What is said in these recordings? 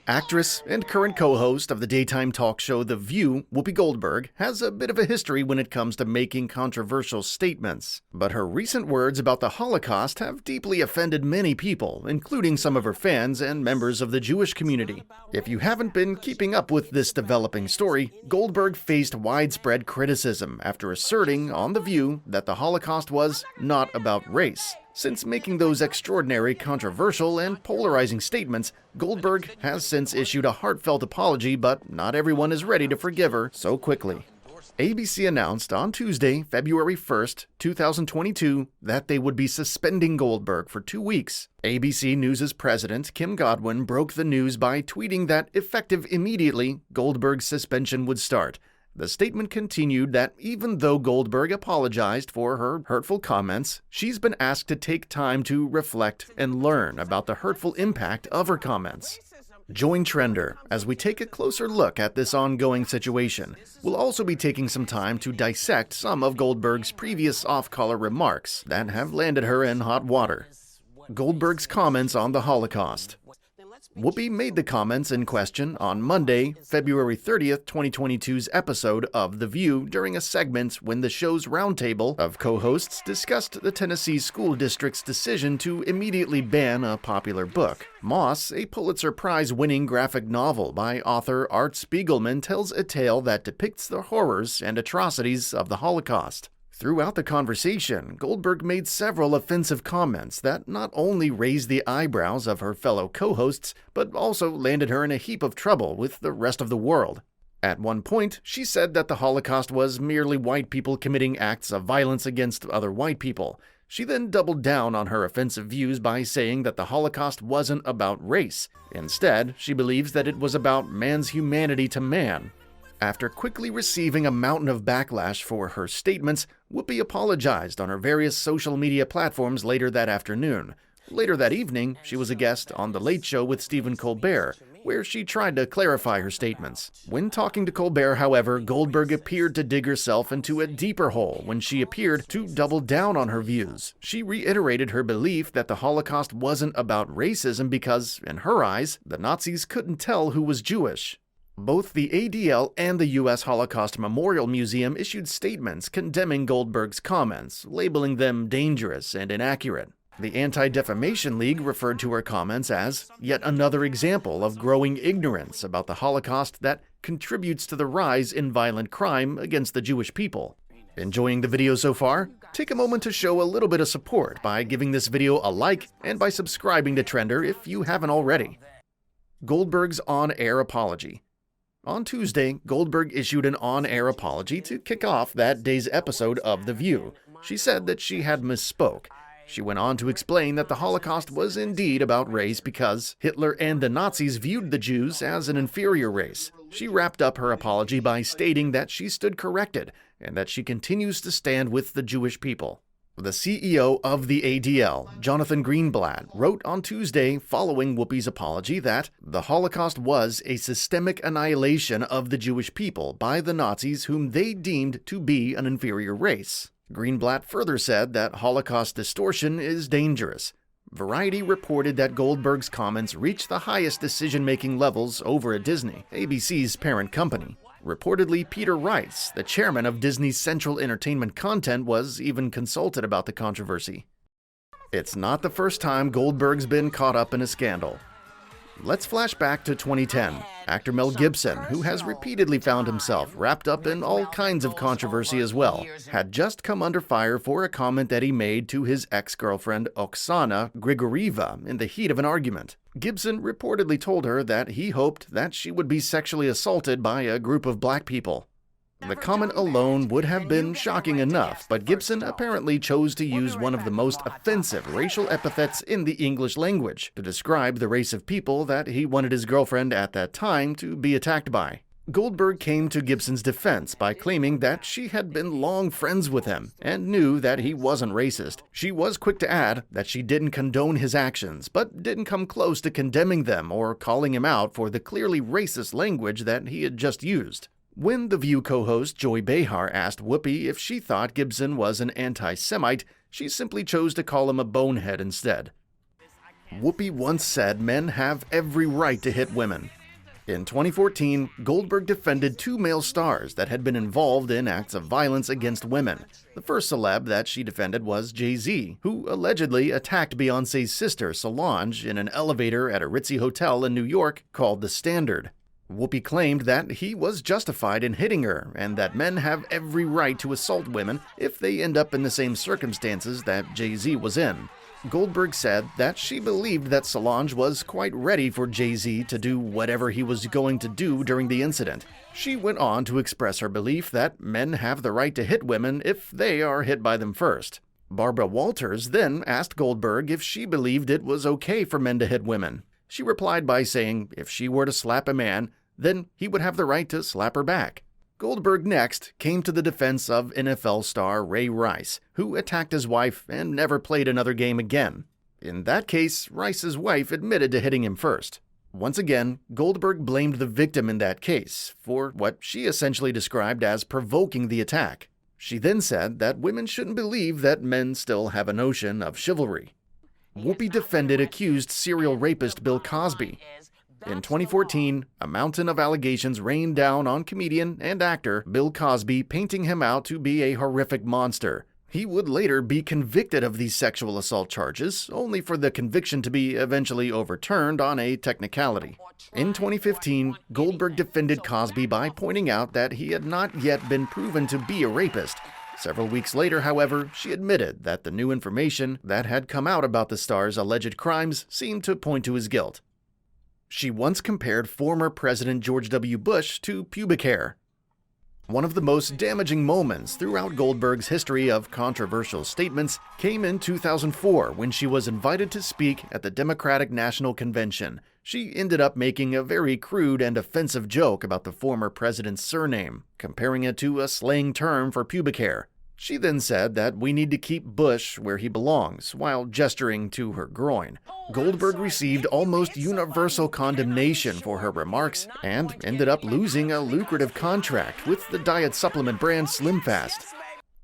Actress and current co-host of the daytime talk show The View, Whoopi Goldberg, has a bit of a history when it comes to making controversial statements. But her recent words about the Holocaust have deeply offended many people, including some of her fans and members of the Jewish community. If you haven't been keeping up with this developing story, Goldberg faced widespread criticism after asserting on The View that the Holocaust was not about race. Since making those extraordinary, controversial, and polarizing statements, Goldberg has since issued a heartfelt apology, but not everyone is ready to forgive her so quickly. ABC announced on Tuesday, February 1st, 2022, that they would be suspending Goldberg for 2 weeks. ABC News' president, Kim Godwin, broke the news by tweeting that, effective immediately, Goldberg's suspension would start. The statement continued that even though Goldberg apologized for her hurtful comments, she's been asked to take time to reflect and learn about the hurtful impact of her comments. Join Trender as we take a closer look at this ongoing situation. We'll also be taking some time to dissect some of Goldberg's previous off-color remarks that have landed her in hot water. Goldberg's comments on the Holocaust. Whoopi made the comments in question on Monday, February 30th, 2022's episode of The View during a segment when the show's roundtable of co-hosts discussed the Tennessee School District's decision to immediately ban a popular book. Moss, a Pulitzer Prize-winning graphic novel by author Art Spiegelman, tells a tale that depicts the horrors and atrocities of the Holocaust. Throughout the conversation, Goldberg made several offensive comments that not only raised the eyebrows of her fellow co-hosts, but also landed her in a heap of trouble with the rest of the world. At one point, she said that the Holocaust was merely white people committing acts of violence against other white people. She then doubled down on her offensive views by saying that the Holocaust wasn't about race. Instead, she believes that it was about man's humanity to man. After quickly receiving a mountain of backlash for her statements, Whoopi apologized on her various social media platforms later that afternoon. Later that evening, she was a guest on The Late Show with Stephen Colbert, where she tried to clarify her statements. When talking to Colbert, however, Goldberg appeared to dig herself into a deeper hole when she appeared to double down on her views. She reiterated her belief that the Holocaust wasn't about racism because, in her eyes, the Nazis couldn't tell who was Jewish. Both the ADL and the U.S. Holocaust Memorial Museum issued statements condemning Goldberg's comments, labeling them dangerous and inaccurate. The Anti-Defamation League referred to her comments as yet another example of growing ignorance about the Holocaust that contributes to the rise in violent crime against the Jewish people. Enjoying the video so far? Take a moment to show a little bit of support by giving this video a like and by subscribing to Trender if you haven't already. Goldberg's on-air apology. On Tuesday, Goldberg issued an on-air apology to kick off that day's episode of The View. She said that she had misspoke. She went on to explain that the Holocaust was indeed about race because Hitler and the Nazis viewed the Jews as an inferior race. She wrapped up her apology by stating that she stood corrected and that she continues to stand with the Jewish people. The CEO of the ADL, Jonathan Greenblatt, wrote on Tuesday following Whoopi's apology that the Holocaust was a systemic annihilation of the Jewish people by the Nazis whom they deemed to be an inferior race. Greenblatt further said that Holocaust distortion is dangerous. Variety reported that Goldberg's comments reached the highest decision-making levels over at Disney, ABC's parent company. Reportedly, Peter Rice, the chairman of Disney's Central Entertainment Content, was even consulted about the controversy. It's not the first time Goldberg's been caught up in a scandal. Let's flash back to 2010. Actor Mel Gibson, who has repeatedly found himself wrapped up in all kinds of controversy as well, had just come under fire for a comment that he made to his ex-girlfriend Oksana Grigorieva in the heat of an argument. Gibson reportedly told her that he hoped that she would be sexually assaulted by a group of black people. The comment alone would have been shocking enough, but Gibson apparently chose to use one of the most offensive racial epithets in the English language to describe the race of people that he wanted his girlfriend at that time to be attacked by. Goldberg came to Gibson's defense by claiming that she had been long friends with him and knew that he wasn't racist. She was quick to add that she didn't condone his actions, but didn't come close to condemning them or calling him out for the clearly racist language that he had just used. When The View co-host Joy Behar asked Whoopi if she thought Gibson was an anti-Semite, she simply chose to call him a bonehead instead. Whoopi once said men have every right to hit women. In 2014, Goldberg defended two male stars that had been involved in acts of violence against women. The first celeb that she defended was Jay-Z, who allegedly attacked Beyoncé's sister Solange in an elevator at a ritzy hotel in New York called The Standard. Whoopi claimed that he was justified in hitting her and that men have every right to assault women if they end up in the same circumstances that Jay-Z was in. Goldberg said that she believed that Solange was quite ready for Jay-Z to do whatever he was going to do during the incident. She went on to express her belief that men have the right to hit women if they are hit by them first. Barbara Walters then asked Goldberg if she believed it was okay for men to hit women. She replied by saying if she were to slap a man, then he would have the right to slap her back. Goldberg next came to the defense of NFL star Ray Rice, who attacked his wife and never played another game again. In that case, Rice's wife admitted to hitting him first. Once again, Goldberg blamed the victim in that case for what she essentially described as provoking the attack. She then said that women shouldn't believe that men still have a notion of chivalry. Whoopi defended accused serial rapist Bill Cosby. In 2014, a mountain of allegations rained down on comedian and actor Bill Cosby, painting him out to be a horrific monster. He would later be convicted of these sexual assault charges, only for the conviction to be eventually overturned on a technicality. In 2015, Goldberg defended Cosby by pointing out that he had not yet been proven to be a rapist. Several weeks later, however, she admitted that the new information that had come out about the star's alleged crimes seemed to point to his guilt. She once compared former President George W. Bush to pubic hair. One of the most damaging moments throughout Goldberg's history of controversial statements came in 2004 when she was invited to speak at the Democratic National Convention. She ended up making a very crude and offensive joke about the former president's surname, comparing it to a slang term for pubic hair. She then said that we need to keep Bush where he belongs, while gesturing to her groin. Goldberg received almost universal condemnation for her remarks and ended up losing a lucrative contract with the diet supplement brand SlimFast.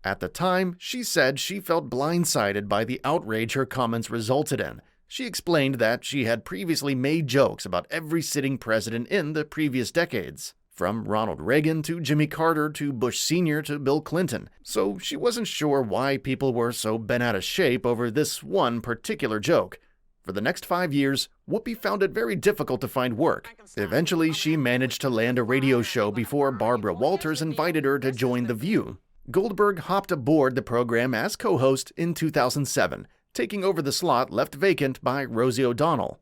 At the time, she said she felt blindsided by the outrage her comments resulted in. She explained that she had previously made jokes about every sitting president in the previous decades, from Ronald Reagan to Jimmy Carter to Bush Sr. to Bill Clinton, so she wasn't sure why people were so bent out of shape over this one particular joke. For the next 5 years, Whoopi found it very difficult to find work. Eventually, she managed to land a radio show before Barbara Walters invited her to join The View. Goldberg hopped aboard the program as co-host in 2007, taking over the slot left vacant by Rosie O'Donnell.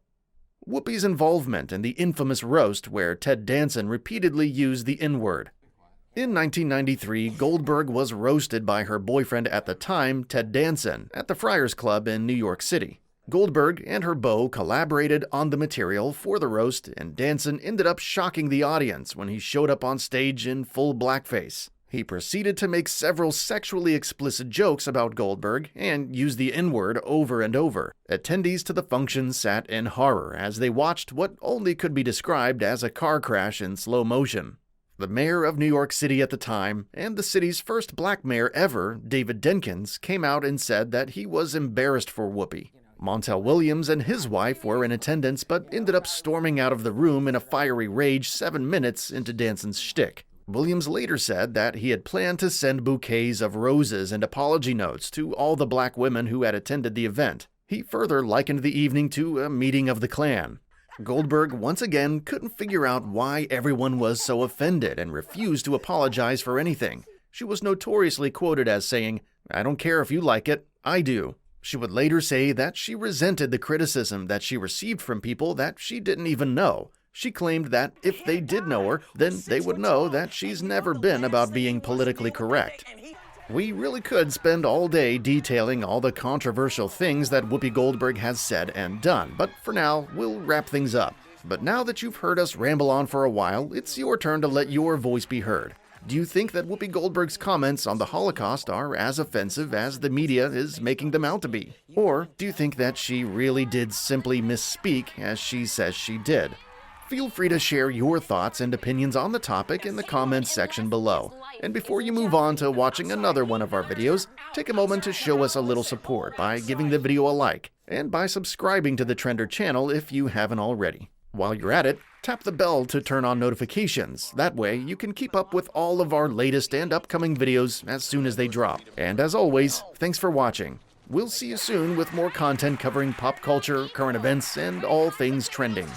Whoopi's involvement in the infamous roast where Ted Danson repeatedly used the N-word. In 1993, Goldberg was roasted by her boyfriend at the time, Ted Danson, at the Friars Club in New York City. Goldberg and her beau collaborated on the material for the roast, and Danson ended up shocking the audience when he showed up on stage in full blackface. He proceeded to make several sexually explicit jokes about Goldberg and used the N-word over and over. Attendees to the function sat in horror as they watched what only could be described as a car crash in slow motion. The mayor of New York City at the time, and the city's first black mayor ever, David Dinkins, came out and said that he was embarrassed for Whoopi. Montel Williams and his wife were in attendance but ended up storming out of the room in a fiery rage 7 minutes into Danson's shtick. Williams later said that he had planned to send bouquets of roses and apology notes to all the black women who had attended the event. He further likened the evening to a meeting of the Klan. Goldberg once again couldn't figure out why everyone was so offended and refused to apologize for anything. She was notoriously quoted as saying, "I don't care if you like it, I do." She would later say that she resented the criticism that she received from people that she didn't even know. She claimed that if they did know her, then they would know that she's never been about being politically correct. We really could spend all day detailing all the controversial things that Whoopi Goldberg has said and done, but for now, we'll wrap things up. But now that you've heard us ramble on for a while, it's your turn to let your voice be heard. Do you think that Whoopi Goldberg's comments on the Holocaust are as offensive as the media is making them out to be? Or do you think that she really did simply misspeak as she says she did? Feel free to share your thoughts and opinions on the topic in the comments section below. And before you move on to watching another one of our videos, take a moment to show us a little support by giving the video a like. and by subscribing to the Trender channel if you haven't already. While you're at it, tap the bell to turn on notifications. That way, you can keep up with all of our latest and upcoming videos as soon as they drop. And as always, thanks for watching. We'll see you soon with more content covering pop culture, current events, and all things trending.